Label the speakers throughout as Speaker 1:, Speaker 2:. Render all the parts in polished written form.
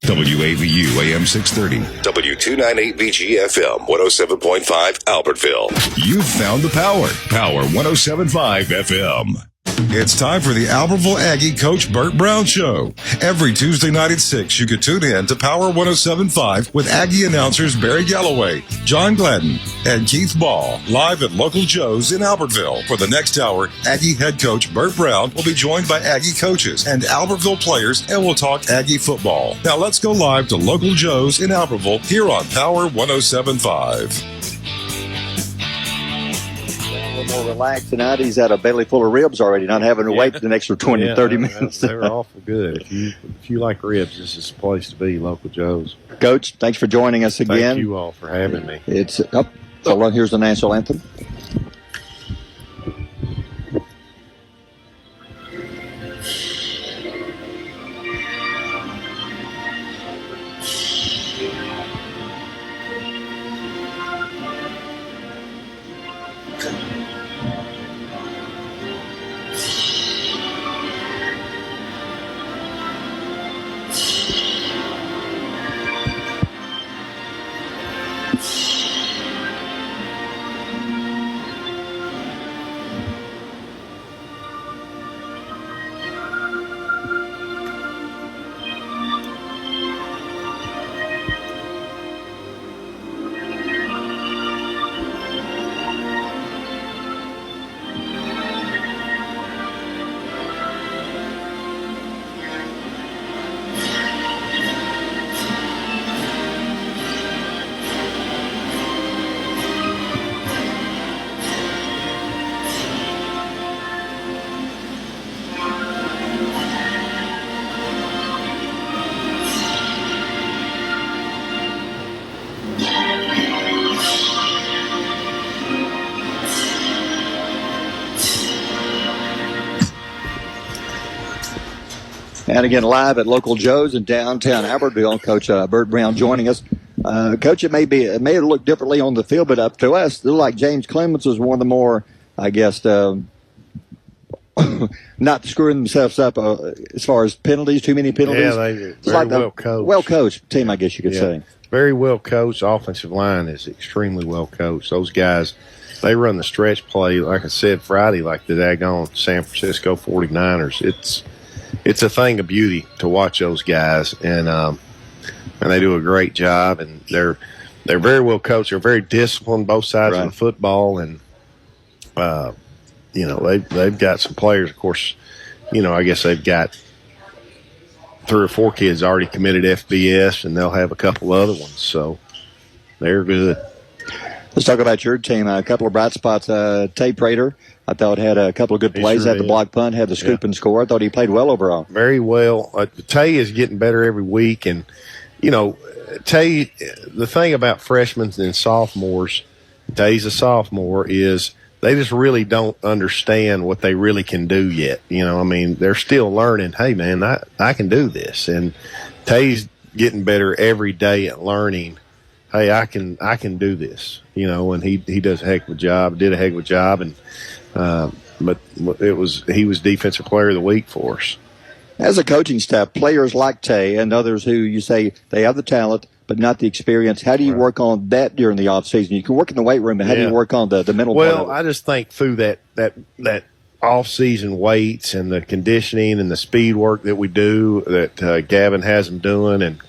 Speaker 1: WAVU AM 630, W298VG FM 107.5 Albertville. You've found the power. Power 107.5 FM. It's time for the Albertville Aggie Coach Bert Browne Show. Every Tuesday night at 6, you can tune in to Power 107.5 with Aggie announcers Barry Galloway, John Gladden, and Keith Ball, live at Local Joe's in Albertville. For the next hour, Aggie head coach Bert Browne will be joined by Aggie coaches and Albertville players, and we'll talk Aggie football. Now let's go live to Local Joe's in Albertville here on Power 107.5.
Speaker 2: More relaxed tonight. He's had a belly full of ribs already, not having to wait an extra 20, 30 minutes.
Speaker 3: They were awful good. If you like ribs, this is the place to be, Local Joe's.
Speaker 2: Coach, thanks for joining us again.
Speaker 3: Thank you all for having me.
Speaker 2: Hold on, here's the national anthem. And again, live at Local Joe's in downtown Albertville, Coach Bert Browne joining us. Coach, it may have looked differently on the field, but up to us, it looked like James Clemens was one of the more, I guess, not screwing themselves up as far as penalties, too many penalties.
Speaker 3: Yeah, they're very well coached.
Speaker 2: Well-coached team, I guess you could say.
Speaker 3: Very well coached. Offensive line is extremely well coached. Those guys, they run the stretch play, like I said, Friday, like the daggone San Francisco 49ers. It's a thing of beauty to watch those guys, and they do a great job, and they're very well coached. They're very disciplined, both sides of the football, and they've got some players. Of course, I guess they've got 3 or 4 kids already committed FBS, and they'll have a couple other ones, so they're good.
Speaker 2: Let's talk about your team. A couple of bright spots. Tay Prater, I thought, had a couple of good plays. Had the block punt, had the scoop and score. I thought he played well overall.
Speaker 3: Very well. Tay is getting better every week. And, Tay, the thing about freshmen and sophomores, Tay's a sophomore, is they just really don't understand what they really can do yet. They're still learning, hey, man, I can do this. And Tay's getting better every day at learning, hey, I can do this, and he does a heck of a job, did a heck of a job, and but he was Defensive Player of the Week for us.
Speaker 2: As a coaching staff, players like Tay and others who you say they have the talent but not the experience, how do you work on that during the off season? You can work in the weight room, but how do you work on the mental part of it?
Speaker 3: Well, I just think through that off-season weights and the conditioning and the speed work that we do, that Gavin has them doing, and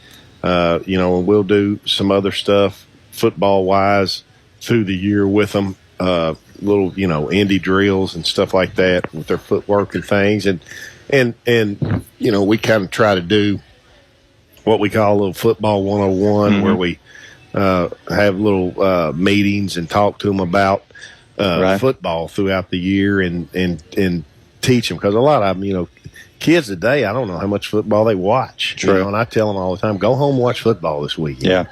Speaker 3: and we'll do some other stuff football-wise through the year with them, little, indie drills and stuff like that with their footwork and things. And we kind of try to do what we call a little football 101, where we have little meetings and talk to them about football throughout the year and teach them. Because a lot of them, kids today, I don't know how much football they watch.
Speaker 2: True.
Speaker 3: And I tell them all the time, go home and watch football this week.
Speaker 2: Yeah.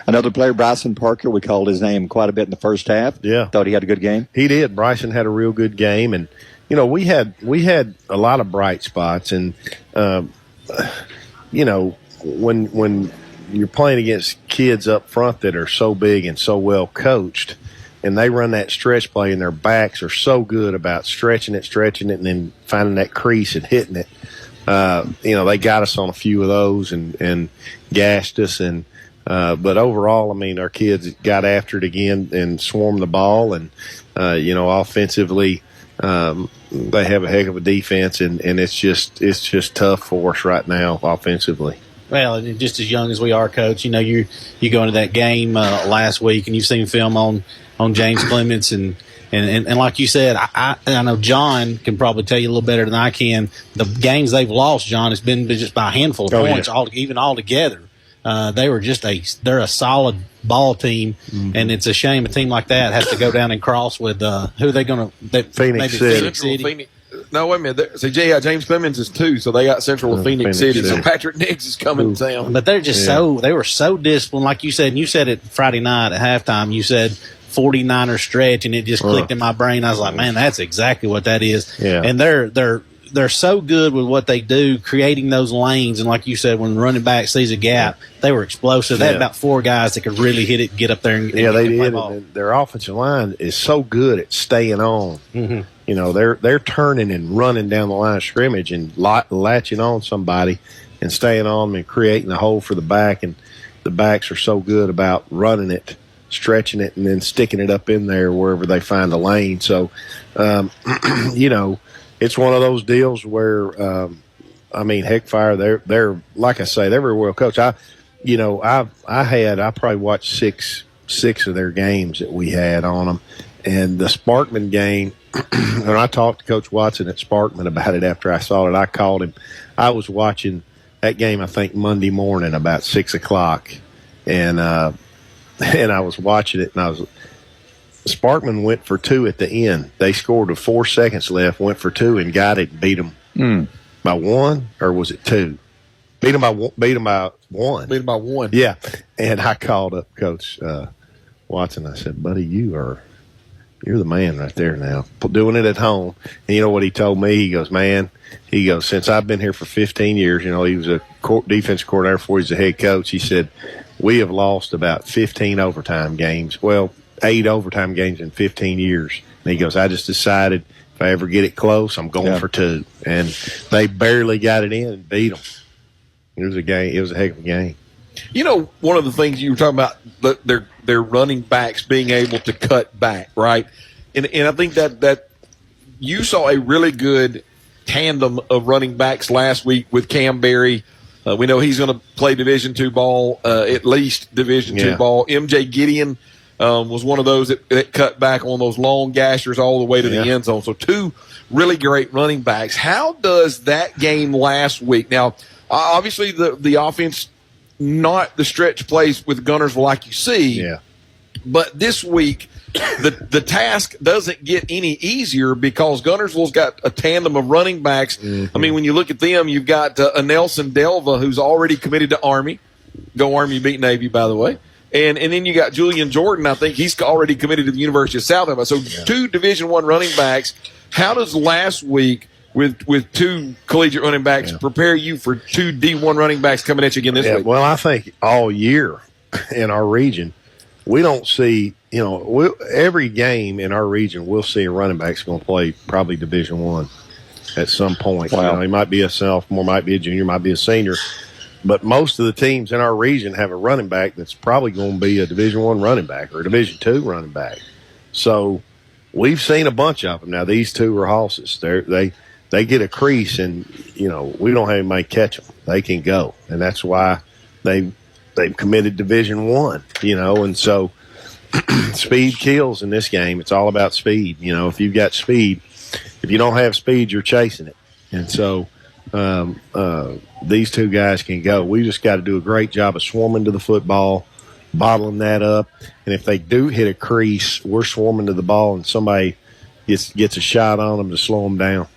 Speaker 2: Another player, Bryson Parker, we called his name quite a bit in the first half.
Speaker 3: Yeah.
Speaker 2: Thought he had a good game. He
Speaker 3: did. Bryson had a real good game. And, we had a lot of bright spots. And, when you're playing against kids up front that are so big and so well coached, and they run that stretch play, and their backs are so good about stretching it, and then finding that crease and hitting it. they got us on a few of those and gashed us. And but overall, I mean, our kids got after it again and swarmed the ball. And, offensively, they have a heck of a defense, and it's just tough for us right now offensively.
Speaker 4: Well, just as young as we are, Coach, you go into that game last week and you've seen film on James Clements and like you said, I know John can probably tell you a little better than I can. The games they've lost, John, has been just by a handful of points, even all together. They're a solid ball team, and it's a shame a team like that has to go down and cross with who are they going to?
Speaker 3: Phoenix
Speaker 4: City.
Speaker 5: No, wait a minute. James Clemens is 2, so they got Central of Phoenix City. So Patrick Nix is coming down.
Speaker 4: But they're just they were so disciplined, like you said, and you said it Friday night at halftime. You said 49er stretch, and it just clicked in my brain. I was like, man, that's exactly what that is. Yeah. And they're so good with what they do, creating those lanes. And like you said, when the running back sees a gap, they were explosive. They had about 4 guys that could really hit it, get up there, and
Speaker 3: they did. And their offensive line is so good at staying on. Mm-hmm. They're turning and running down the line of scrimmage and latching on somebody and staying on them and creating a hole for the back. And the backs are so good about running it, stretching it, and then sticking it up in there wherever they find a lane. So, it's one of those deals where, Heckfire, they're like I say, they're very well coached. I probably watched six of their games that we had on them, and the Sparkman game. And I talked to Coach Watson at Sparkman about it after I saw it. I called him. I was watching that game, I think Monday morning about 6:00, and I was watching it, and Sparkman went for 2 at the end. They scored with 4 seconds left, went for 2, and got it and beat them by 1, or was it 2? Beat them by 1.
Speaker 5: Beat them by 1.
Speaker 3: Yeah. And I called up Coach Watson. I said, buddy, you're the man right there now, doing it at home. And you know what he told me? He goes, since I've been here for 15 years, he was a defensive coordinator before he's a head coach. He said, we have lost about 15 overtime games. Well, 8 overtime games in 15 years. And he goes, I just decided if I ever get it close, I'm going for 2. And they barely got it in and beat them. It was a game. It was a heck of a game.
Speaker 5: One of the things you were talking about, their running backs being able to cut back, right? And I think that you saw a really good tandem of running backs last week with Cam Berry. We know he's going to play Division II ball, at least Division II ball. MJ Gideon was one of those that cut back on those long gashers all the way to the end zone. So 2 really great running backs. How does that game last week? Now, obviously the offense, not the stretch plays with Guntersville like you see. Yeah. But this week, the task doesn't get any easier because Guntersville's got a tandem of running backs. Mm-hmm. I mean, when you look at them, you've got a Nelson Delva who's already committed to Army. Go Army, beat Navy, by the way. And then you got Julian Jordan. I think he's already committed to the University of South Alabama. So 2 Division I running backs. How does last week with 2 collegiate running backs prepare you for 2 D1 running backs coming at you again this week?
Speaker 3: Well, I think all year in our region, we don't see, every game in our region, we'll see a running back's going to play probably Division I at some point. Wow. He might be a sophomore, might be a junior, might be a senior. But most of the teams in our region have a running back that's probably going to be a Division I running back or a Division II running back. So we've seen a bunch of them. Now, these 2 are hosses. They get a crease, and, we don't have anybody catch them. They can go. And that's why they've committed Division I, and so speed kills in this game. It's all about speed. If you've got speed, if you don't have speed, you're chasing it. And so these 2 guys can go. We just got to do a great job of swarming to the football, bottling that up. And if they do hit a crease, we're swarming to the ball, and somebody gets a shot on them to slow them down.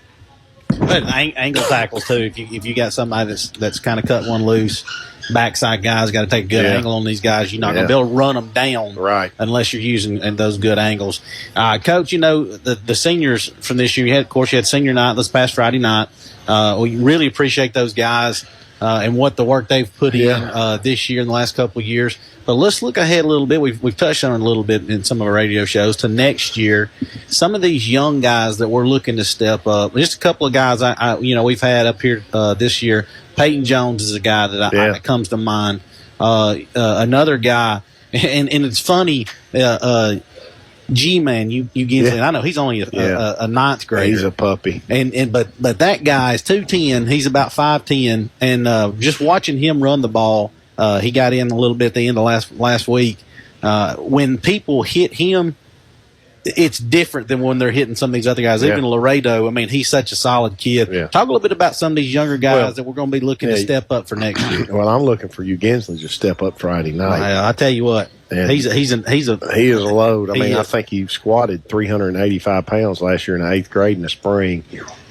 Speaker 4: But angle tackles too. If you got somebody that's kind of cut one loose, backside guys got to take a good angle on these guys. You're not going to be able to run them down,
Speaker 3: right?
Speaker 4: Unless you're using those good angles. Coach, the seniors from this year. You had senior night this past Friday night. We really appreciate those guys and what the work they've put in this year and the last couple of years. But let's look ahead a little bit. We've touched on it a little bit in some of our radio shows to next year. Some of these young guys that we're looking to step up. Just a couple of guys we've had up here this year. Peyton Jones is a guy that comes to mind. Another guy, and it's funny. G-Man, you get I know he's only a ninth grader.
Speaker 3: He's a puppy.
Speaker 4: But that guy is 210. He's about 5'10", and just watching him run the ball, he got in a little bit at the end of last week. When people hit him, it's different than when they're hitting some of these other guys. Even Laredo, I mean, he's such a solid kid.
Speaker 3: Yeah.
Speaker 4: Talk a little bit about some of these younger guys that we're going to be looking to step up for next year.
Speaker 3: Well, I'm looking for you Gensley to step up Friday night.
Speaker 4: I tell you what. And he is a load.
Speaker 3: I mean, I think he squatted 385 pounds last year in the 8th grade in the spring,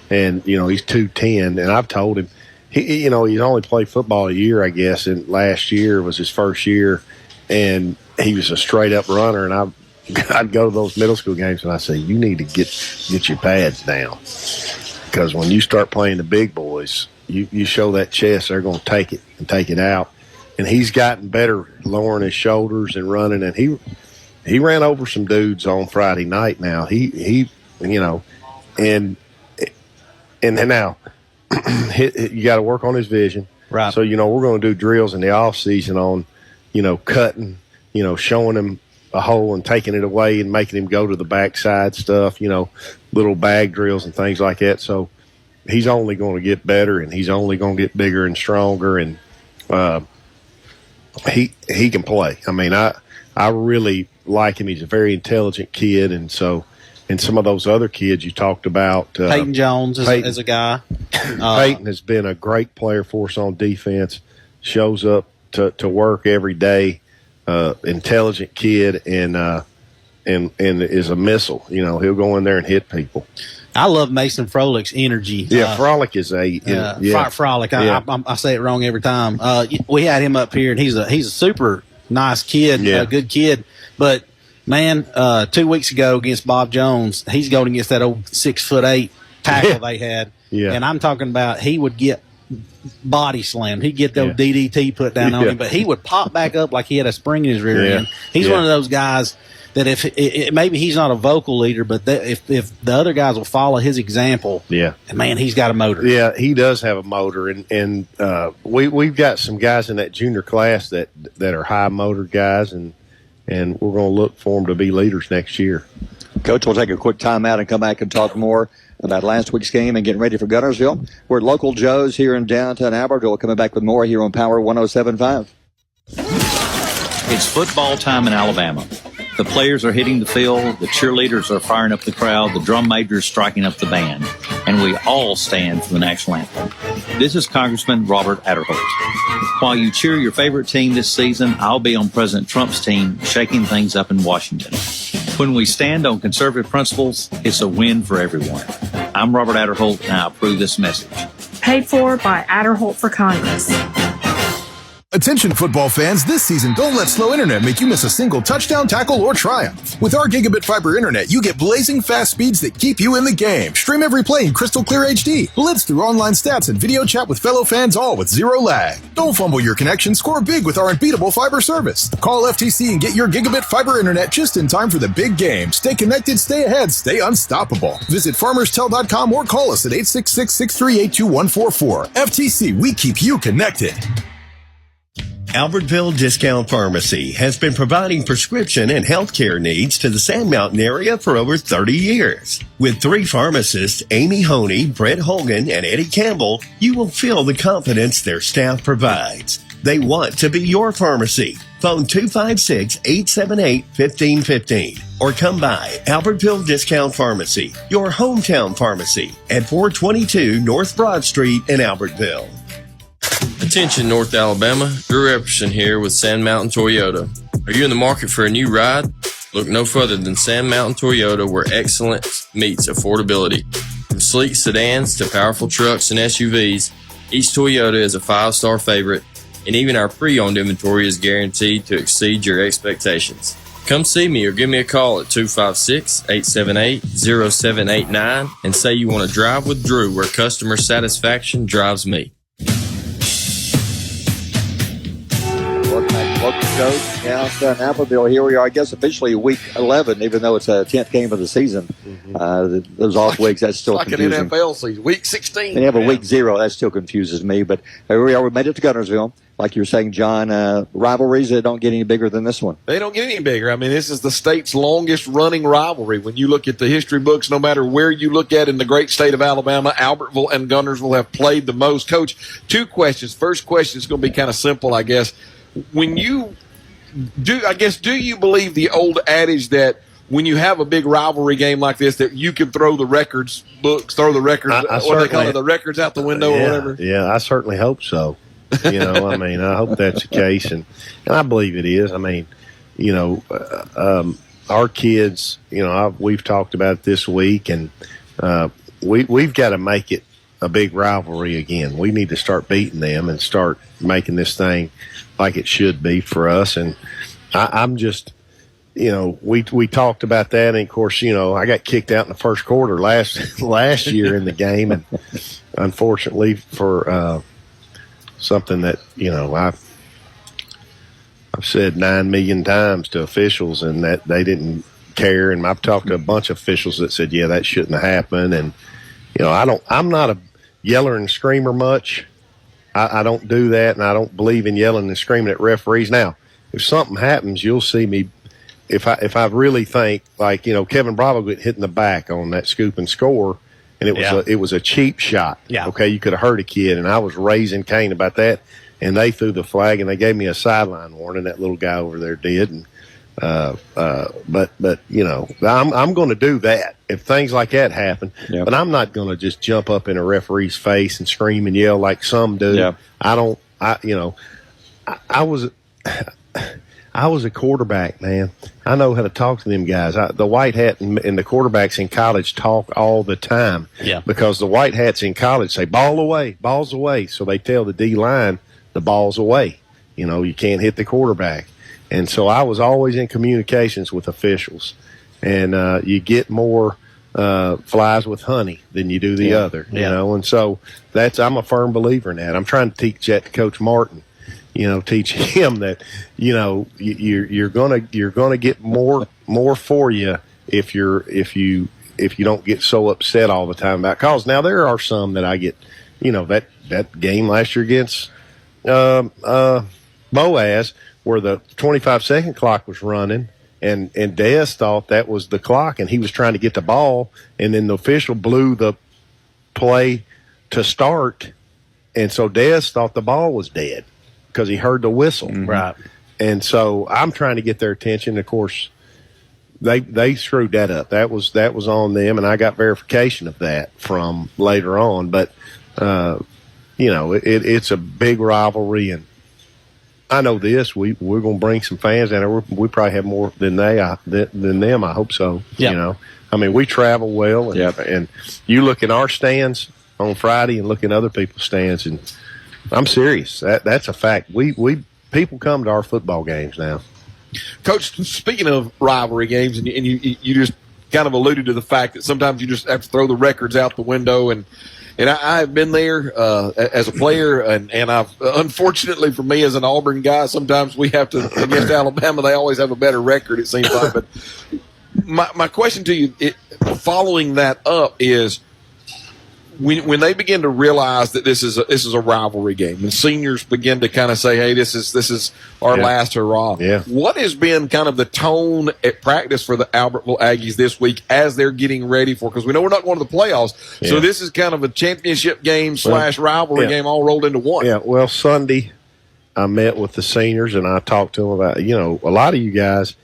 Speaker 3: and he's 210. And I've told him, he's only played football a year, I guess, and last year was his first year, and he was a straight up runner. And I'd go to those middle school games and I say, you need to get your pads down, because when you start playing the big boys, you show that chest, they're going to take it and take it out. And he's gotten better lowering his shoulders and running. And he ran over some dudes on Friday night. Now and then now you got to work on his vision.
Speaker 4: Right.
Speaker 3: So we're going to do drills in the off season on cutting, showing him a hole and taking it away and making him go to the backside stuff. Little bag drills and things like that. So he's only going to get better, and he's only going to get bigger and stronger. And he can play. I mean, I really like him. He's a very intelligent kid, and some of those other kids you talked about,
Speaker 4: Peyton Jones is a guy.
Speaker 3: Peyton has been a great player for us on defense. Shows up to work every day. Intelligent kid, and is a missile. He'll go in there and hit people.
Speaker 4: I love Mason Froelic's energy.
Speaker 3: Yeah, Frolic is
Speaker 4: Frolic. I say it wrong every time. We had him up here, and he's a super nice kid, a good kid. But man, 2 weeks ago against Bob Jones, he's going against that old 6'8" tackle they had. Yeah. And I'm talking about he would get body slammed. He'd get those DDT put down on him, but he would pop back up like he had a spring in his rear end. He's one of those guys that if maybe he's not a vocal leader, but if the other guys will follow his example, man, he's got a motor.
Speaker 3: Yeah, he does have a motor, and we've got some guys in that junior class that are high motor guys, and we're going to look for them to be leaders next year.
Speaker 2: Coach, we'll take a quick timeout and come back and talk more about last week's game and getting ready for Guntersville. We're at Local Joe's here in downtown Albertville, coming back with more here on Power 107.5.
Speaker 6: It's football time in Alabama. The players are hitting the field, the cheerleaders are firing up the crowd, the drum major is striking up the band, and we all stand for the national anthem. This is Congressman Robert Adderholt. While you cheer your favorite team this season, I'll be on President Trump's team shaking things up in Washington. When we stand on conservative principles, it's a win for everyone. I'm Robert Adderholt, and I approve this message.
Speaker 7: Paid for by Adderholt for Congress.
Speaker 8: Attention football fans, this season don't let slow internet make you miss a single touchdown, tackle, or triumph. With our gigabit fiber internet, you get blazing fast speeds that keep you in the game. Stream every play in crystal clear HD. Blitz through online stats and video chat with fellow fans, all with zero lag. Don't fumble your connection, score big with our unbeatable fiber service. Call FTC and get your gigabit fiber internet just in time for the big game. Stay connected, stay ahead, stay unstoppable. Visit farmerstel.com or call us at 866-638-2144. FTC, we keep you connected.
Speaker 9: Albertville Discount Pharmacy has been providing prescription and healthcare needs to the Sand Mountain area for over 30 years. With 3 pharmacists, Amy Honey, Brett Hogan, and Eddie Campbell, you will feel the confidence their staff provides. They want to be your pharmacy. Phone 256-878-1515 or come by Albertville Discount Pharmacy, your hometown pharmacy at 422 North Broad Street in Albertville.
Speaker 10: Attention North Alabama, Drew Epperson here with Sand Mountain Toyota. Are you in the market for a new ride? Look no further than Sand Mountain Toyota, where excellence meets affordability. From sleek sedans to powerful trucks and SUVs, each Toyota is a 5-star favorite, and even our pre-owned inventory is guaranteed to exceed your expectations. Come see me or give me a call at 256-878-0789 and say you want to drive with Drew, where customer satisfaction drives me.
Speaker 2: Welcome back to Local Shows downtown Albertville. Here we are, I guess, officially week 11, even though it's a 10th game of the season. Those off weeks, that's still
Speaker 5: like
Speaker 2: confusing.
Speaker 5: an NFL season, week 16.
Speaker 2: They have a week 0, that still confuses me. But here we are, we made it to Guntersville. Like you were saying, John, rivalries that don't get any bigger than this one.
Speaker 5: They don't get any bigger. I mean, this is the state's longest running rivalry. When you look at the history books, no matter where you look at in the great state of Alabama, Albertville and Guntersville have played the most. Coach, 2 questions. First question is going to be kind of simple, I guess. When you do you believe the old adage that when you have a big rivalry game like this, that you can throw the records books, throw the records, what do they call it, the records out the window or whatever?
Speaker 3: Yeah, I certainly hope so. I mean, I hope that's the case, and I believe it is. I mean, our kids, we've talked about it this week, and we've got to make it a big rivalry again. We need to start beating them and start making this thing like it should be for us. And I'm just, we talked about that, and of course, I got kicked out in the first quarter last year in the game, and unfortunately for something that I've said 9 million times to officials, and that they didn't care. And I've talked to a bunch of officials that said, yeah, that shouldn't have happened. And I'm not a yeller and screamer much. I don't do that, and I don't believe in yelling and screaming at referees. Now, if something happens, you'll see me. If I really think, like, Kevin Bravo got hit in the back on that scoop and score, and it was a cheap shot.
Speaker 4: Yeah.
Speaker 3: Okay, you could have hurt a kid, and I was raising Cain about that, and they threw the flag, and they gave me a sideline warning. That little guy over there did, and but I'm going to do that if things like that happen.
Speaker 2: Yep.
Speaker 3: But I'm not going to just jump up in a referee's face and scream and yell like some do.
Speaker 2: Yep.
Speaker 3: I was a quarterback, man. I know how to talk to them guys. The white hat and the quarterbacks in college talk all the time.
Speaker 4: Yeah.
Speaker 3: Because the white hats in college say, ball away, ball's away. So they tell the D-line, the ball's away. You can't hit the quarterback. And so I was always in communications with officials. And you get more flies with honey than you do the other, And so I'm a firm believer in that. I'm trying to teach that to Coach Martin. Teach him that you're gonna get more for you if you don't get so upset all the time about calls. Now there are some that I get, that game last year against Boaz where the 25-second clock was running. And Dez thought that was the clock, and he was trying to get the ball, and then the official blew the play to start, and so Dez thought the ball was dead because he heard the whistle.
Speaker 4: Mm-hmm. Right.
Speaker 3: And so I'm trying to get their attention. Of course, they screwed that up. That was on them, and I got verification of that from later on. But it's a big rivalry, and I know this. We're going to bring some fans down there. We probably have more than them. I hope so.
Speaker 4: Yeah.
Speaker 3: I mean, we travel well, and you look in our stands on Friday and look in other people's stands, and I'm serious. That's a fact. We people come to our football games now.
Speaker 5: Coach, speaking of rivalry games, and you just kind of alluded to the fact that sometimes you just have to throw the records out the window, and I've been there as a player, and I've, unfortunately for me as an Auburn guy, sometimes we have to, against Alabama, they always have a better record, it seems like. But my question to you, following that up, is when they begin to realize that this is a rivalry game, and seniors begin to kind of say, hey, this is our last hurrah.
Speaker 3: Yeah.
Speaker 5: What has been kind of the tone at practice for the Albertville Aggies this week as they're getting ready for, because we know we're not going to the playoffs, so this is kind of a championship game / rivalry game all rolled into one.
Speaker 3: Yeah, well, Sunday I met with the seniors and I talked to them about, a lot of you guys,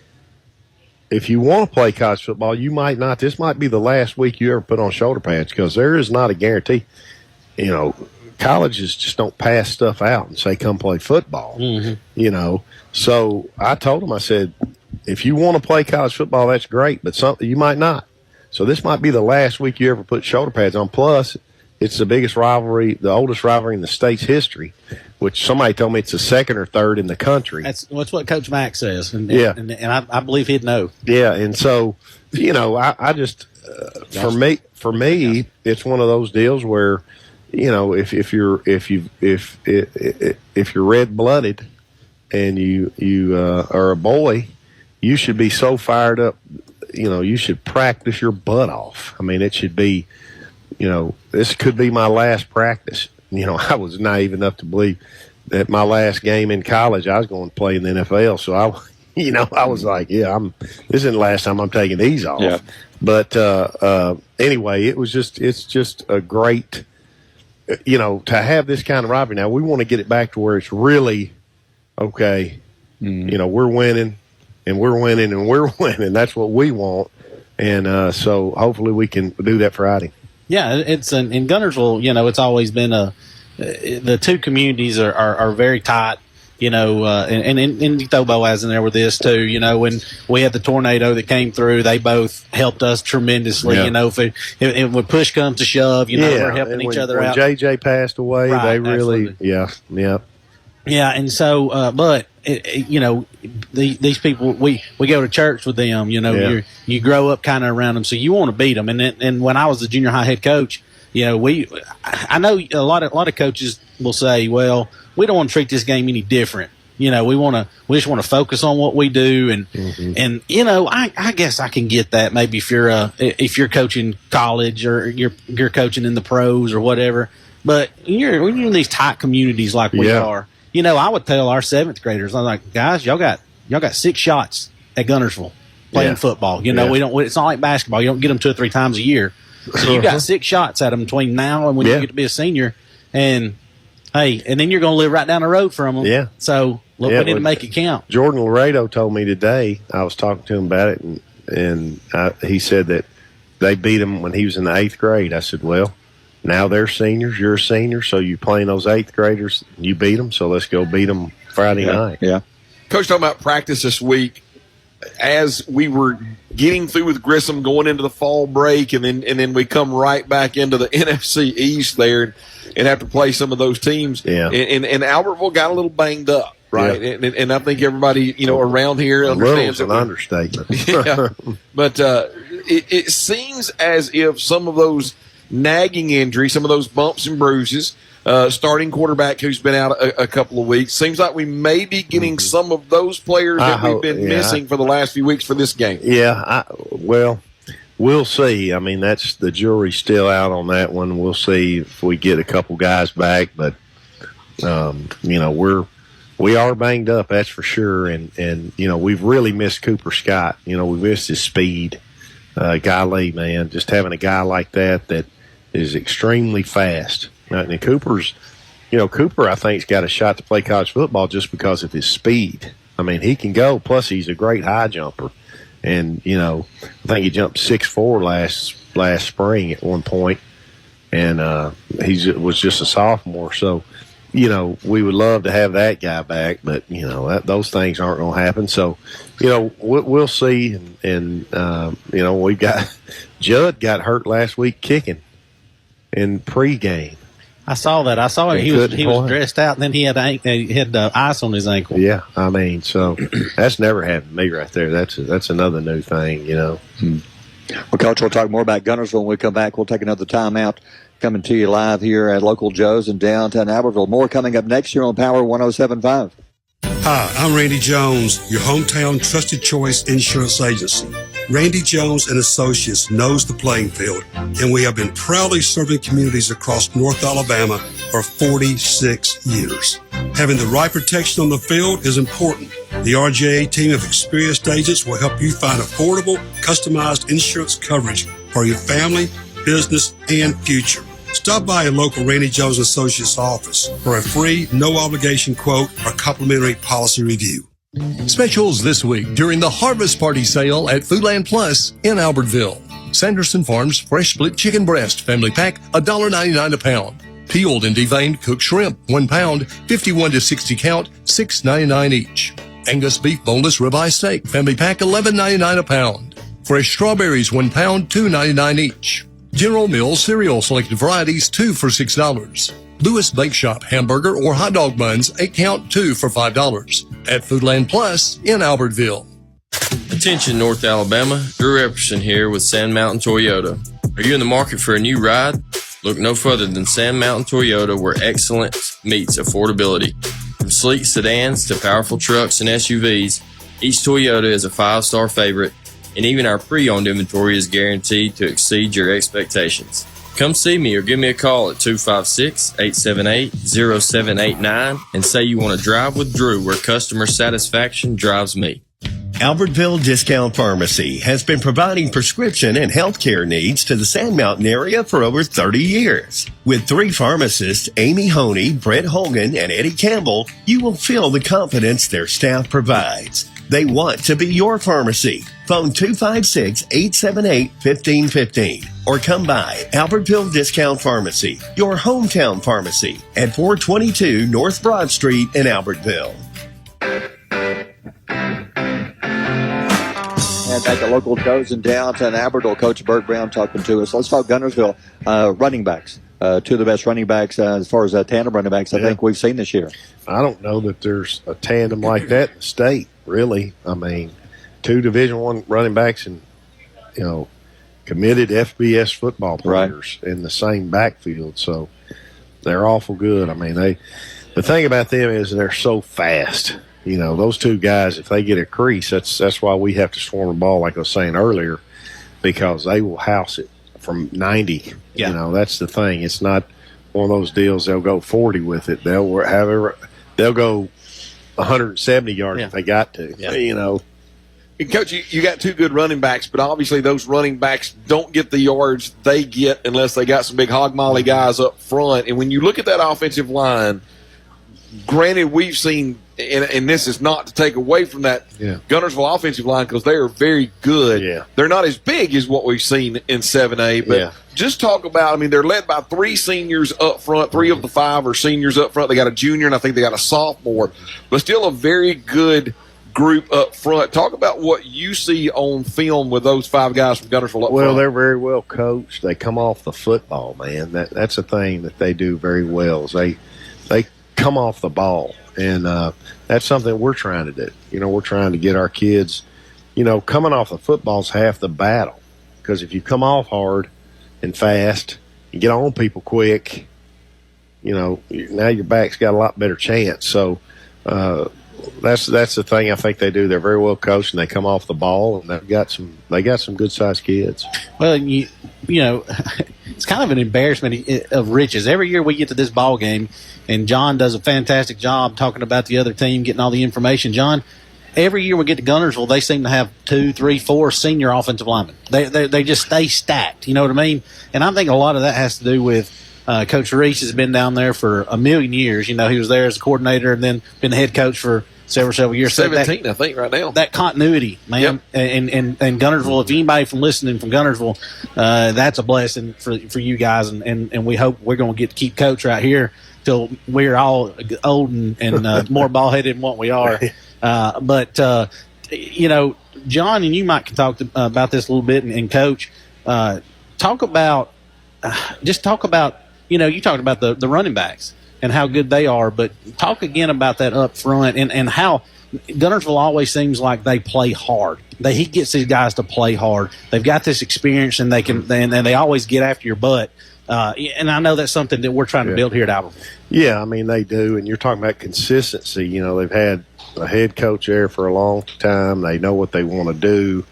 Speaker 3: if you want to play college football, you might not. This might be the last week you ever put on shoulder pads, because there is not a guarantee. Colleges just don't pass stuff out and say, come play football. Mm-hmm. So I told them, I said, if you want to play college football, that's great, but something you might not. So this might be the last week you ever put shoulder pads on. Plus, it's the biggest rivalry, the oldest rivalry in the state's history, which somebody told me it's the second or third in the country.
Speaker 4: That's what Coach Mack says, and I believe he'd know.
Speaker 3: Yeah, and so I just for me, it's one of those deals where if you're red blooded, and you are a boy, you should be so fired up. You should practice your butt off. I mean, it should be, this could be my last practice. I was naive enough to believe that my last game in college, I was going to play in the NFL. So I was like, this isn't the last time I'm taking these off.
Speaker 2: Yeah.
Speaker 3: But anyway, it's just a great, to have this kind of rivalry. Now we want to get it back to where it's really okay. We're winning. And we're winning, and we're winning. That's what we want. And so hopefully we can do that Friday.
Speaker 4: Yeah, it's in Guntersville, it's always been the two communities are very tight, and you throw Boaz in there with this too. When we had the tornado that came through, they both helped us tremendously.
Speaker 3: Yeah.
Speaker 4: If when push comes to shove, we're helping each other out.
Speaker 3: When JJ passed away,
Speaker 4: right,
Speaker 3: they really,
Speaker 4: absolutely. Yeah, and so, but these people, we go to church with them. You grow up kind of around them, so you want to beat them. And when I was the junior high head coach, I know a lot of coaches will say, well, we don't want to treat this game any different. We just want to focus on what we do, and I guess I can get that. Maybe if you're coaching college or you're coaching in the pros or whatever, but when you're in these tight communities like we are. I would tell our 7th graders, I'm like, guys, y'all got 6 shots at Guntersville playing football. We don't. It's not like basketball. You don't get them 2 or 3 times a year. So you got 6 shots at them between now and when you get to be a senior. And hey, and then you're going to live right down the road from them.
Speaker 3: Yeah.
Speaker 4: So we need to make it count.
Speaker 3: Jordan Laredo told me today. I was talking to him about it, and he said that they beat him when he was in the 8th grade. I said, well, now they're seniors. You're a senior, so you playing those 8th graders. You beat them, so let's go beat them Friday night.
Speaker 2: Yeah.
Speaker 5: Coach, talking about practice this week, as we were getting through with Grissom, going into the fall break, and then we come right back into the NFC East there and have to play some of those teams.
Speaker 3: Yeah.
Speaker 5: And Albertville got a little banged up, right? Yeah. And I think everybody around here understands
Speaker 3: an understatement.
Speaker 5: Yeah. But it seems as if some of those nagging injuries, some of those bumps and bruises, starting quarterback who's been out a couple of weeks, seems like we may be getting some of those players that we've been missing for the last few weeks for this game.
Speaker 3: Yeah, we'll see. I mean, that's the jury's still out on that one. We'll see if we get a couple guys back, but we are banged up, that's for sure. And we've really missed Cooper Scott. We missed his speed. Golly, man, just having a guy like that is extremely fast. And Cooper, I think, has got a shot to play college football just because of his speed. I mean, he can go. Plus, he's a great high jumper. And, I think he jumped 6'4" last spring at one point. And he was just a sophomore. So, we would love to have that guy back. But, those things aren't going to happen. So, we'll see. And we've got – Judd got hurt last week kicking in pregame.
Speaker 4: I saw that. I saw him. He was dressed out, and then he had ice on his ankle.
Speaker 3: Yeah, I mean, so that's never happened to me right there. That's another new thing,
Speaker 2: Well, Coach, we'll talk more about Guntersville when we come back. We'll take another timeout. Coming to you live here at Local Joe's in downtown Albertville. More coming up next year on Power 107.5.
Speaker 11: Hi, I'm Randy Jones, your hometown trusted choice insurance agency. Randy Jones and Associates knows the playing field, and we have been proudly serving communities across North Alabama for 46 years. Having the right protection on the field is important. The RJA team of experienced agents will help you find affordable, customized insurance coverage for your family, business, and future. Stop by a local Randy Jones Associates office for a free, no-obligation quote or complimentary policy review.
Speaker 12: Specials this week during the Harvest Party sale at Foodland Plus in Albertville. Sanderson Farms fresh split chicken breast family pack, $1.99 a pound. Peeled and deveined cooked shrimp, 1 pound, 51 to 60 count, $6.99 each. Angus beef boneless ribeye steak family pack, $11.99 a pound. Fresh strawberries, 1 pound, $2.99 each. General Mills cereal selected varieties, 2 for $6. Lewis Bake Shop hamburger or hot dog buns, 8 count, 2 for $5. At Foodland Plus in Albertville.
Speaker 10: Attention North Alabama, Drew Epperson here with Sand Mountain Toyota. Are you in the market for a new ride? Look no further than Sand Mountain Toyota, where excellence meets affordability. From sleek sedans to powerful trucks and SUVs, each Toyota is a 5-star favorite, and even our pre-owned inventory is guaranteed to exceed your expectations. Come see me or give me a call at 256-878-0789 and say you want to drive with Drew, where customer satisfaction drives me.
Speaker 9: Albertville Discount Pharmacy has been providing prescription and healthcare needs to the Sand Mountain area for over 30 years. With 3 pharmacists, Amy Honey, Brett Hogan, and Eddie Campbell, you will feel the confidence their staff provides. They want to be your pharmacy. Phone 256-878-1515 or come by Albertville Discount Pharmacy, your hometown pharmacy at 422 North Broad Street in Albertville.
Speaker 2: And back at local Joe's in downtown Albertville, Coach Bert Browne talking to us. Let's talk Guntersville running backs. 2 of the best running backs as far as tandem running backs I think we've seen this year.
Speaker 3: I don't know that there's a tandem like that in the state, really. I mean, 2 Division I running backs and, committed FBS football players in the same backfield. So they're awful good. I mean, the thing about them is they're so fast. Those 2 guys, if they get a crease, that's why we have to swarm the ball, like I was saying earlier, because they will house it from 90.
Speaker 4: Yeah.
Speaker 3: That's the thing. It's not one of those deals they'll go 40 with it. They'll go 170 yards if they got to.
Speaker 5: And Coach, you got 2 good running backs, but obviously those running backs don't get the yards they get unless they got some big hog molly guys up front. And when you look at that offensive line, granted, we've seen, and this is not to take away from that Guntersville offensive line because they are very good.
Speaker 3: Yeah.
Speaker 5: They're not as big as what we've seen in 7A, but just talk about, they're led by 3 seniors up front. 3 of the 5 are seniors up front. They got a junior, and I think they got a sophomore, but still a very good group up front. Talk about what you see on film with those 5 guys from Guntersville up front.
Speaker 3: Well, they're very well coached. They come off the football, man. That's a thing that they do very well. Is they come off the ball, and that's something we're trying to do. We're trying to get our kids, coming off the football's half the battle, because if you come off hard and fast and get on people quick, now your back's got a lot better chance. So that's the thing I think they do. They're very well coached, and they come off the ball, and they got some good sized kids.
Speaker 4: Well, it's kind of an embarrassment of riches. Every year we get to this ball game, and John does a fantastic job talking about the other team, getting all the information. John, every year we get to Guntersville, they seem to have 2, 3, 4 senior offensive linemen. They just stay stacked. You know what I mean? And I think a lot of that has to do with Coach Reese has been down there for a million years. He was there as a coordinator and then been the head coach for several years.
Speaker 5: 17, I think, right now.
Speaker 4: That continuity, man. Yep. And Guntersville, if anybody listening from Guntersville, that's a blessing for you guys. And we hope we're going to get to keep Coach right here till we're all old and more ball-headed than what we are. But John, and you might can talk about this a little bit, and Coach, talk about you talked about the running backs and how good they are, but talk again about that up front and how Guntersville always seems like they play hard. He gets these guys to play hard. They've got this experience, and they always get after your butt. And I know that's something that we're trying to build here at Albertville.
Speaker 3: Yeah, they do. And you're talking about consistency. They've had a head coach there for a long time. They know what they want to do.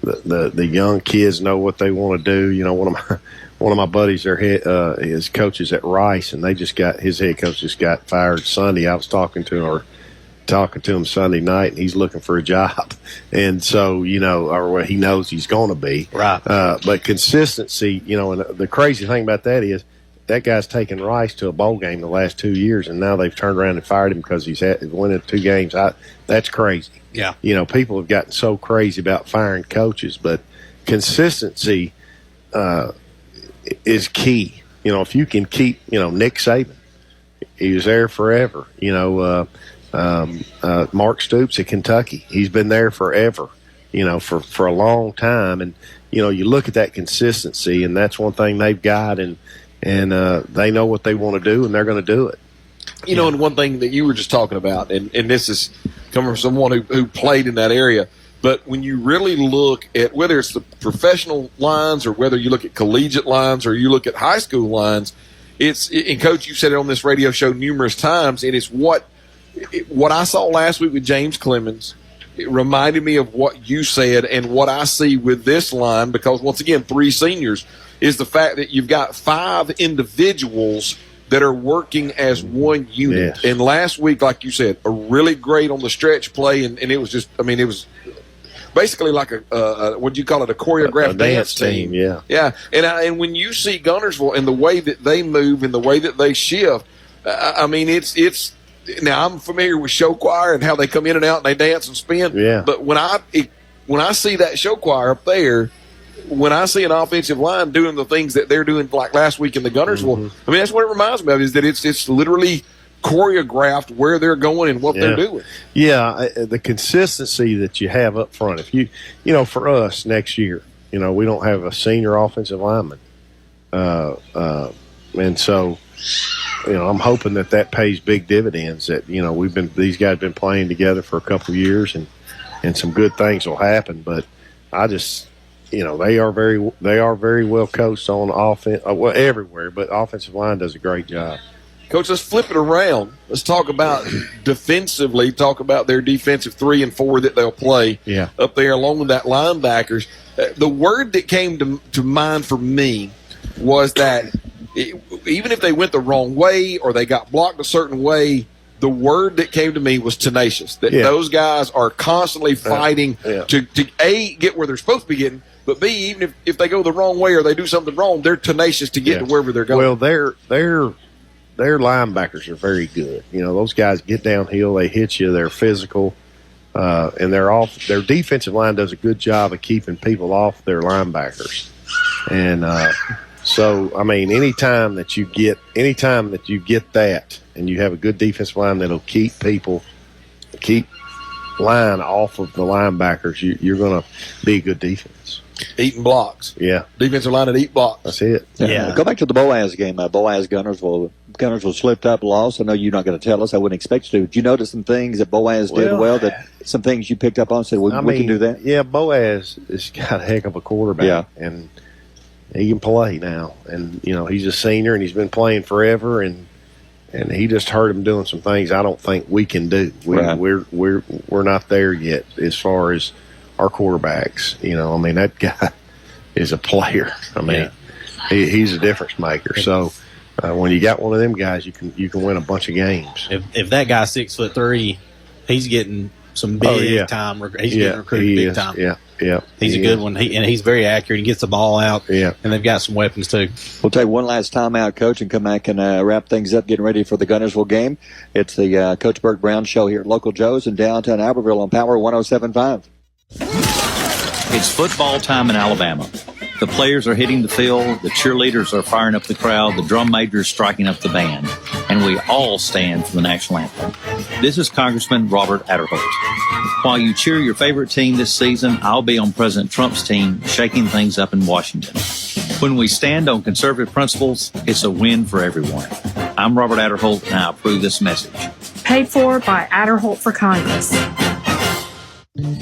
Speaker 3: The young kids know what they want to do. One of my buddies, his coaches at Rice, and his head coach just got fired Sunday. I was talking to him Sunday night, and he's looking for a job. And so, or he knows he's going to be.
Speaker 4: Right.
Speaker 3: But consistency, and the crazy thing about that is that guy's taken Rice to a bowl game the last 2 years, and now they've turned around and fired him because he's winning 2 games. That's crazy.
Speaker 4: Yeah.
Speaker 3: People have gotten so crazy about firing coaches, but consistency is key. If you can keep, Nick Saban, he was there forever. Mark Stoops at Kentucky, he's been there forever, for a long time. And, you look at that consistency, and that's one thing they've got, and they know what they want to do, and they're going to do it.
Speaker 5: And one thing that you were just talking about, and this is coming from someone who played in that area, but when you really look at whether it's the professional lines or whether you look at collegiate lines or you look at high school lines, and Coach, you've said it on this radio show numerous times, and it's what what I saw last week with James Clemens, it reminded me of what you said and what I see with this line, because once again, 3 seniors, is the fact that you've got 5 individuals that are working as one unit.
Speaker 3: Yes.
Speaker 5: And last week, like you said, a really great on the stretch play, and it was just, I mean, it was basically like a what do you call it, a choreographed
Speaker 3: a dance team.
Speaker 5: Yeah. And when you see Guntersville and the way that they move and the way that they shift, I mean, it's now I'm familiar with show choir and how they come in and out and they dance and spin.
Speaker 3: Yeah.
Speaker 5: But when I see that show choir up there, when I see an offensive line doing the things that they're doing like last week in the Guntersville, I mean, that's what it reminds me of, is that it's literally choreographed where they're going and what they're doing.
Speaker 3: Yeah, the consistency that you have up front. If you for us next year, we don't have a senior offensive lineman, and so I'm hoping that pays big dividends. That these guys have been playing together for a couple of years, and some good things will happen. But I just they are very well coached on offense, well, everywhere, but offensive line does a great job.
Speaker 5: Coach, let's flip it around. Let's talk about defensively, talk about their defensive 3 and 4 that they'll play up there along with that linebackers. The word that came to mind for me was that even if they went the wrong way or they got blocked a certain way, the word that came to me was tenacious, that those guys are constantly fighting to A, get where they're supposed to be getting, but B, even if they go the wrong way or they do something wrong, they're tenacious to get to wherever they're going.
Speaker 3: Well, their linebackers are very good. Those guys get downhill, they hit you, they're physical, and their defensive line does a good job of keeping people off their linebackers. And so, I mean, anytime that you get that and you have a good defensive line that'll keep line off of the linebackers, you're going to be a good defense.
Speaker 5: Eating blocks.
Speaker 3: Yeah.
Speaker 5: Defensive line that eat blocks.
Speaker 3: That's it.
Speaker 2: Yeah. Go back to the Boaz game. Boaz Guntersville. Guntersville slipped up, lost. I know you're not going to tell us. I wouldn't expect you to. Did you notice some things that Boaz did well, that some things you picked up on and said, we can do that?
Speaker 3: Yeah, Boaz has got a heck of a quarterback. Yeah. And he can play now. And, he's a senior and he's been playing forever, and he just heard him doing some things I don't think we can do. We're not there yet as far as our quarterbacks. That guy is a player. He's a difference maker. So when you got one of them guys, you can win a bunch of games.
Speaker 4: If that guy's 6'3", he's getting some big time. He's getting recruited big time.
Speaker 3: Yeah.
Speaker 4: He's a good one. He's very accurate. He gets the ball out.
Speaker 3: Yeah.
Speaker 4: And they've got some weapons too.
Speaker 2: We'll take one last time out, Coach, and come back and wrap things up, getting ready for the Guntersville game. It's the Coach Bert Browne Show here at Local Joe's in downtown Albertville on Power 107.5.
Speaker 6: It's football time in Alabama. The players are hitting the field, the cheerleaders are firing up the crowd, the drum major is striking up the band, and we all stand for the national anthem. This is Congressman Robert Adderholt. While you cheer your favorite team this season, I'll be on President Trump's team shaking things up in Washington. When we stand on conservative principles, it's a win for everyone. I'm Robert Adderholt, and I approve this message.
Speaker 7: Paid for by Adderholt for Congress.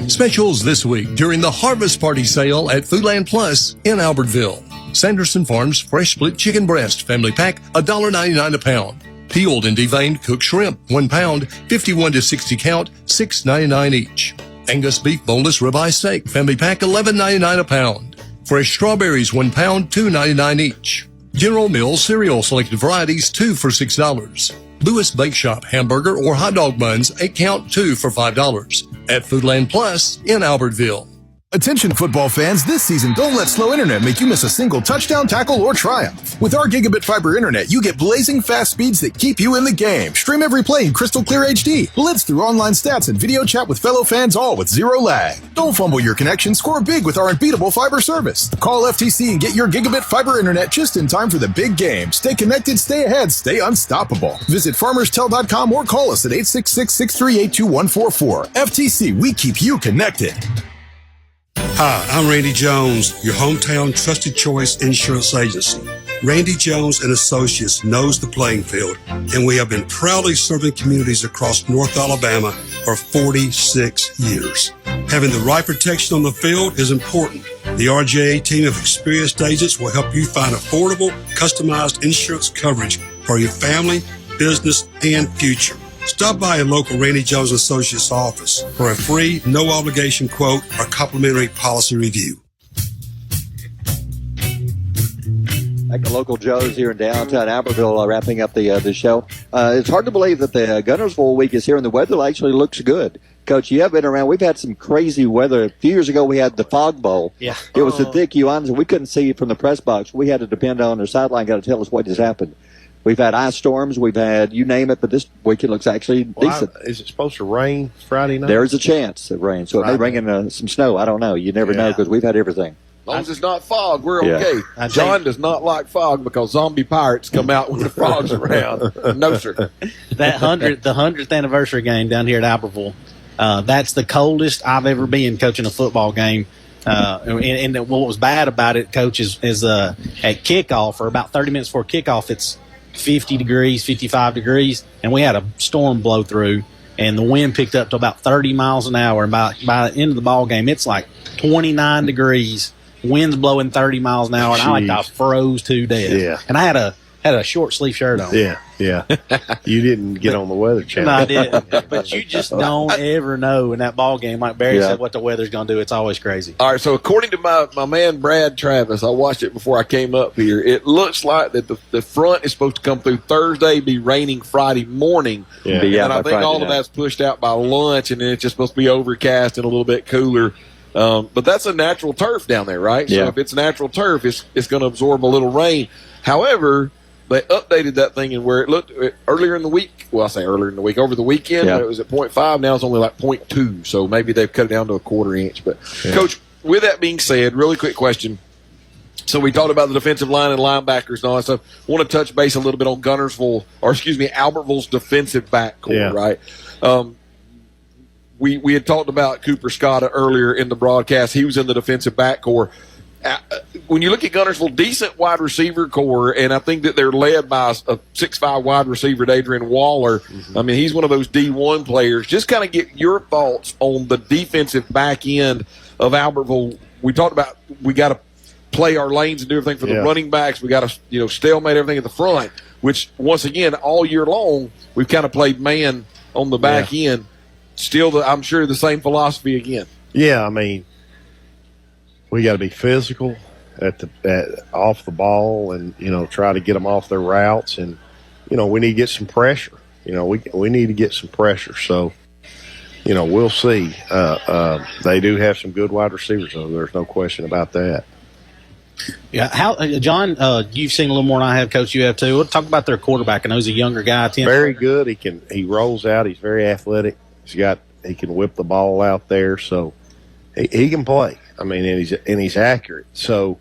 Speaker 12: Specials this week during the Harvest Party sale at Foodland Plus in Albertville. Sanderson Farms fresh split chicken breast family pack, $1.99 a pound. Peeled and deveined cooked shrimp, 1 pound, 51 to 60 count, $6.99 each. Angus beef boneless ribeye steak family pack, $11.99 a pound. Fresh strawberries, 1 pound, $2.99 each. General Mills cereal selected varieties, 2 for $6. Lewis Bake Shop hamburger or hot dog buns, 8 count, 2 for $5. At Foodland Plus in Albertville.
Speaker 8: Attention football fans, this season don't let slow internet make you miss a single touchdown, tackle, or triumph. With our gigabit fiber internet, you get blazing fast speeds that keep you in the game. Stream every play in crystal clear HD. Blitz through online stats and video chat with fellow fans, all with zero lag. Don't fumble your connection, score big with our unbeatable fiber service. Call FTC and get your gigabit fiber internet just in time for the big game. Stay connected, stay ahead, stay unstoppable. Visit farmerstel.com or call us at 866-638-2144. FTC, we keep you connected.
Speaker 11: Hi, I'm Randy Jones, your hometown trusted choice insurance agency. Randy Jones and Associates knows the playing field, and we have been proudly serving communities across North Alabama for 46 years. Having the right protection on the field is important. The RJA team of experienced agents will help you find affordable, customized insurance coverage for your family, business, and future. Stop by a local Randy Jones Associates office for a free, no-obligation quote or complimentary policy review.
Speaker 2: Back to local Joe's here in downtown Albertville, wrapping up the show. It's hard to believe that the Gunnersville week is here and the weather actually looks good. Coach, you have been around. We've had some crazy weather. A few years ago, we had the fog bowl.
Speaker 4: Yeah.
Speaker 2: It was the thick Uans. We couldn't see from the press box. We had to depend on their sideline got to tell us what just happened. We've had ice storms. We've had you name it, but this week it looks actually decent.
Speaker 3: Is it supposed to rain Friday night?
Speaker 2: There's a chance it rains. So it may bring in some snow. I don't know. You never know because we've had everything.
Speaker 5: As long as it's not fog, we're
Speaker 2: Yeah.
Speaker 5: okay. John does not like fog because zombie pirates come out when the fog's around. No, sir.
Speaker 4: The 100th anniversary game down here at Albertville, that's the coldest I've ever been coaching a football game. And what was bad about it, Coach, is at kickoff, or about 30 minutes before kickoff, it's 50 degrees, 55 degrees, and we had a storm blow through, and the wind picked up to about 30 miles an hour. And by the end of the ball game, it's like 29 degrees, wind's blowing 30 miles an hour, and I froze to death.
Speaker 3: Yeah.
Speaker 4: And I had a short sleeve shirt on.
Speaker 3: Yeah. You didn't get on the Weather Channel.
Speaker 4: No, I didn't. But you just don't ever know in that ball game, like Barry said, what the weather's going to do. It's always crazy.
Speaker 5: All right, so according to my man Brad Travis, I watched it before I came up here. It looks like that the front is supposed to come through Thursday, be raining Friday morning.
Speaker 3: Yeah.
Speaker 5: And I think all of that's pushed out by lunch, and then it's just supposed to be overcast and a little bit cooler. But that's a natural turf down there, right?
Speaker 2: Yeah.
Speaker 5: So if it's natural turf, it's going to absorb a little rain. However, they updated that thing and where it looked earlier in the week. Well, I say earlier in the week. Over the weekend, it was at 0.5. Now it's only like 0.2. So maybe they've cut it down to a quarter inch. But, Coach, with that being said, really quick question. So we talked about the defensive line and linebackers and all that stuff. I want to touch base a little bit on Albertville's defensive backcourt, right? We had talked about Cooper Scotta earlier in the broadcast. He was in the defensive backcourt. When you look at Gunnersville, decent wide receiver core, and I think that they're led by a 6'5" wide receiver, Adrian Waller. Mm-hmm. I mean, he's one of those D1 players. Just kind of get your thoughts on the defensive back end of Albertville. We talked about we got to play our lanes and do everything for the running backs. We got to stalemate everything at the front, which, once again, all year long, we've kind of played man on the back end. Still, I'm sure, the same philosophy again.
Speaker 3: Yeah, I mean, we got to be physical off the ball, and try to get them off their routes, and we need to get some pressure. We need to get some pressure. So, we'll see. They do have some good wide receivers, though. There's no question about that.
Speaker 4: Yeah, John? You've seen a little more than I have, Coach. You have too. We'll talk about their quarterback. I know he's a younger guy.
Speaker 3: Very good. He rolls out. He's very athletic. He can whip the ball out there, so he can play. I mean, and he's accurate. So,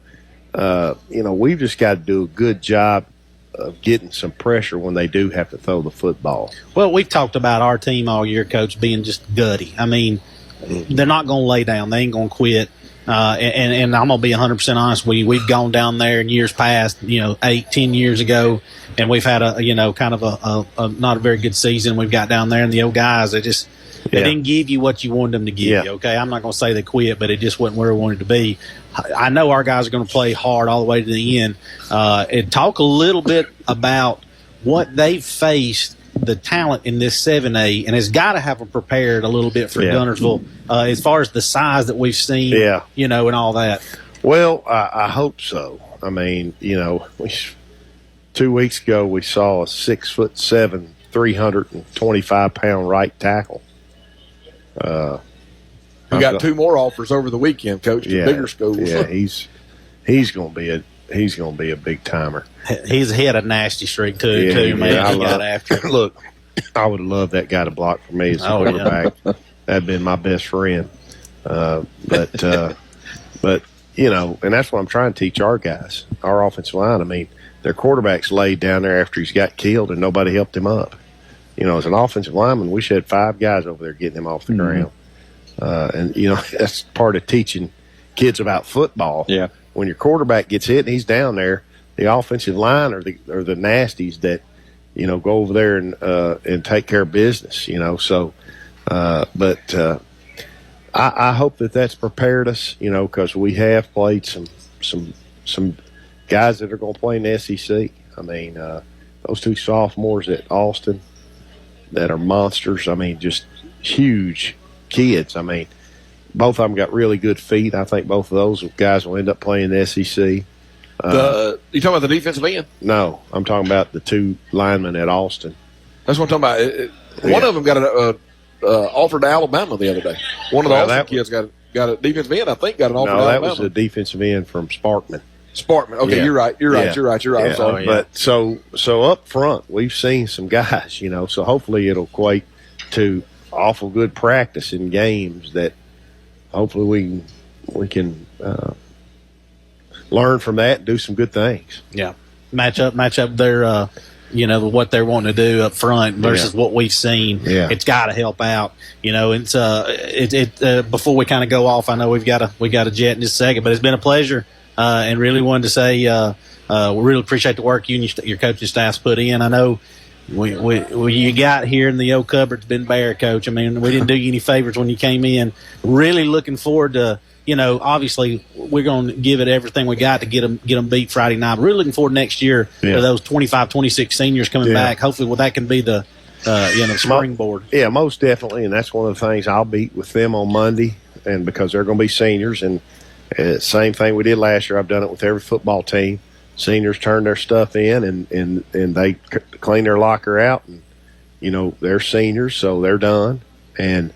Speaker 3: we've just got to do a good job of getting some pressure when they do have to throw the football.
Speaker 4: Well, we've talked about our team all year, Coach, being just gutty. I mean, they're not going to lay down. They ain't going to quit. And I'm going to be 100% honest with you. We've gone down there in years past, 8-10 years ago, and we've had kind of a not a very good season. We've got down there, and the old guys, they didn't give you what you wanted them to give you, okay? I'm not going to say they quit, but it just wasn't where we wanted to be. I know our guys are going to play hard all the way to the end. And talk a little bit about what they've faced, the talent in this 7A, and has got to have them prepared a little bit for Gunnersville as far as the size that we've seen, and all that.
Speaker 3: Well, I hope so. I mean, 2 weeks ago we saw a 6'7", 325-pound right tackle.
Speaker 5: We got 2 more offers over the weekend, Coach. To bigger schools.
Speaker 3: Yeah, he's going to be a big timer.
Speaker 4: He had a nasty streak too, man. He got after it.
Speaker 3: Look, I would love that guy to block for me as a quarterback. That'd been my best friend. But and that's what I'm trying to teach our guys, our offensive line. I mean, their quarterback's laid down there after he's got killed and nobody helped him up. As an offensive lineman, we should have 5 guys over there getting him off the ground. And that's part of teaching kids about football. Yeah. When your quarterback gets hit and he's down there, the offensive line are the nasties that, go over there and take care of business, So, but I hope that's prepared us, because we have played some guys that are going to play in the SEC. I mean, those 2 sophomores at Austin, that are monsters. I mean, just huge kids. I mean, both of them got really good feet. I think both of those guys will end up playing the SEC.
Speaker 5: You talking about the defensive end?
Speaker 3: No, I'm talking about the two linemen at Austin.
Speaker 5: That's what I'm talking about. One of them got an offer to Alabama the other day. One of the Austin kids got a defensive end, I think, got an offer to Alabama.
Speaker 3: No, that was a defensive end from Sparkman.
Speaker 5: Okay, yeah. You're right.
Speaker 3: Yeah.
Speaker 5: I'm sorry.
Speaker 3: But so up front, we've seen some guys, so hopefully it'll equate to awful good practice in games that hopefully we can learn from that and do some good things.
Speaker 4: Yeah. Match up their what they're wanting to do up front versus what we've seen.
Speaker 3: Yeah.
Speaker 4: It's got to help out. It's before we kind of go off, I know we got a jet in just a second, but it's been a pleasure. And really wanted to say we really appreciate the work you and your coaching staff's put in. I know you got here in the old cupboard's been bare, Coach. I mean, we didn't do you any favors when you came in. Really looking forward to, obviously we're going to give it everything we got to get them beat Friday night. But really looking forward next year to those 25, 26 seniors coming back. Hopefully, that can be the springboard.
Speaker 3: Yeah, most definitely. And that's one of the things I'll beat with them on Monday, and because they're going to be seniors. And same thing we did last year. I've done it with every football team. Seniors turn their stuff in, and they clean their locker out, and they're seniors, so they're done. And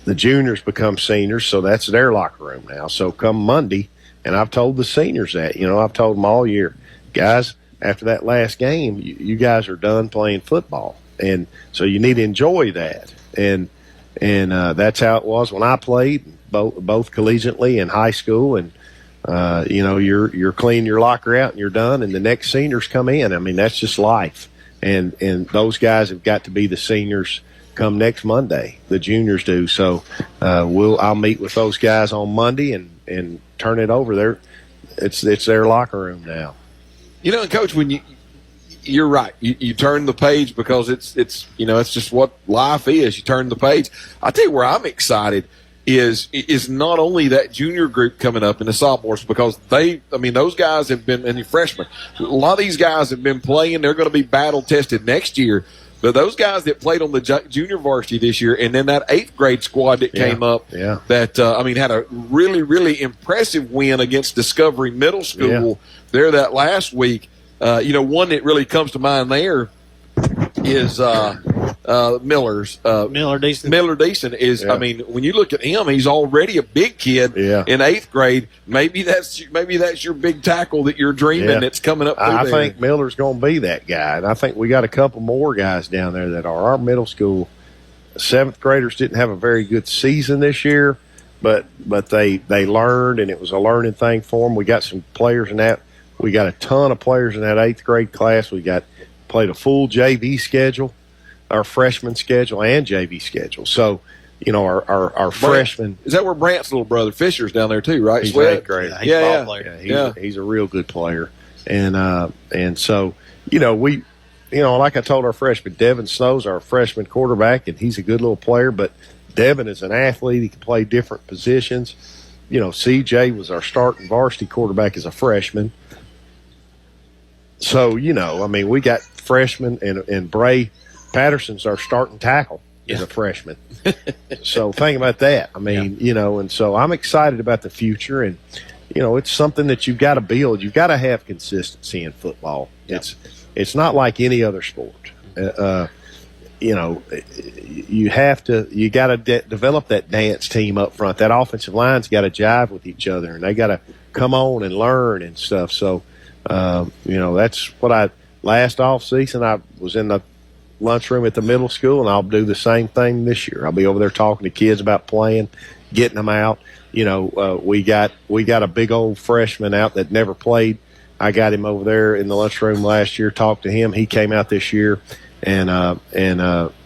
Speaker 3: the juniors become seniors, so that's their locker room now. So come Monday, and I've told the seniors that, I've told them all year, guys, after that last game, you guys are done playing football, and so you need to enjoy that. And that's how it was when I played, both collegiately and high school, and you're cleaning your locker out and you're done, and the next seniors come in. I mean, that's just life. And those guys have got to be the seniors come next Monday. The juniors do. So I'll meet with those guys on Monday and turn it over there. It's their locker room now.
Speaker 5: And Coach, when you're right. You turn the page because it's just what life is. You turn the page. I tell you where I'm excited is not only that junior group coming up in the sophomores, because those guys have been, and the freshmen, a lot of these guys have been playing. They're going to be battle tested next year. But those guys that played on the junior varsity this year, and then that 8th grade squad that came up, that had a really, really impressive win against Discovery Middle School there that last week. One that really comes to mind there is Miller's.
Speaker 4: Miller
Speaker 5: Deason is. I mean, when you look at him, he's already a big kid in 8th grade. Maybe that's your big tackle that you're dreaming that's coming up.
Speaker 3: I think Miller's going to be that guy, and I think we got a couple more guys down there that are our middle school 7th graders. Didn't have a very good season this year, but they learned, and it was a learning thing for them. We got some players in that. We got a ton of players in that 8th grade class. We played a full JV schedule, our freshman schedule, and JV schedule. So, our freshmen.
Speaker 5: Is that where Brant's little brother Fisher's down there too, right?
Speaker 3: He's an 8th grader.
Speaker 4: He's a ball player.
Speaker 3: He's a real good player. And so, we, like I told our freshman, Devin Snow's our freshman quarterback, and he's a good little player, but Devin is an athlete. He can play different positions. CJ was our starting varsity quarterback as a freshman. So, we got freshmen, and Bray Patterson's our starting tackle as a freshman. So think about that. And so I'm excited about the future, and, it's something that you've got to build. You've got to have consistency in football. Yep. It's not like any other sport. You got to develop that dance team up front. That offensive line's got to jive with each other, and they got to come on and learn and stuff. So, that's what last off season, I was in the lunchroom at the middle school, and I'll do the same thing this year. I'll be over there talking to kids about playing, getting them out. We got a big old freshman out that never played. I got him over there in the lunchroom last year, talked to him. He came out this year, and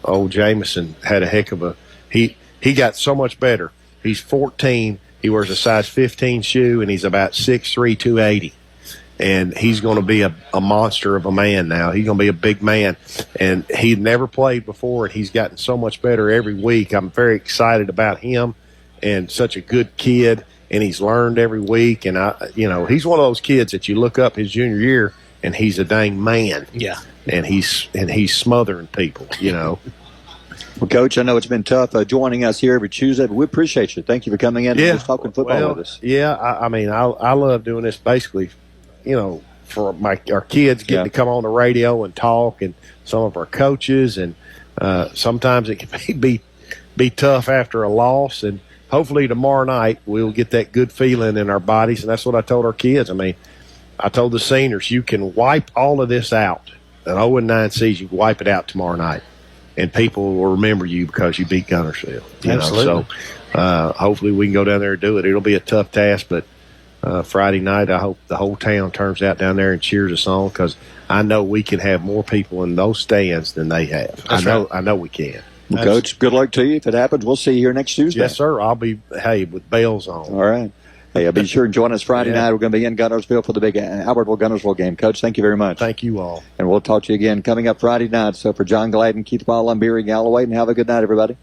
Speaker 3: old Jameson had a heck of a he got so much better. He's 14. He wears a size 15 shoe, and he's about 6'3", 280. And he's going to be a monster of a man now. He's going to be a big man. And he'd never played before, and he's gotten so much better every week. I'm very excited about him, and such a good kid, and he's learned every week. And, he's one of those kids that you look up his junior year, and he's a dang man.
Speaker 4: Yeah.
Speaker 3: And he's smothering people,
Speaker 2: Well, Coach, I know it's been tough joining us here every Tuesday, but we appreciate you. Thank you for coming in and just talking football with us.
Speaker 3: Yeah, I mean, I love doing this basically, for our kids getting to come on the radio and talk, and some of our coaches, and sometimes it can be tough after a loss, and hopefully tomorrow night we'll get that good feeling in our bodies, and that's what I told our kids. I mean, I told the seniors, you can wipe all of this out. An 0-9 season, you wipe it out tomorrow night, and people will remember you because you beat Guntersville.
Speaker 4: Absolutely.
Speaker 3: So hopefully we can go down there and do it. It'll be a tough task, but Friday night I hope the whole town turns out down there and cheers us on, because I know we can have more people in those stands than they have. I know we can.
Speaker 2: Well, Coach, good luck to you. If it happens, we'll see you here next Tuesday.
Speaker 3: Yes, sir. I'll be, with bells on.
Speaker 2: All right. Hey, be sure and join us Friday night. We're going to be in Guntersville for the big Albertville-Guntersville game. Coach, thank you very much.
Speaker 3: Thank you all.
Speaker 2: And we'll talk to you again coming up Friday night. So for John Gladden, Keith Ball, I'm Barry Galloway, and have a good night, everybody.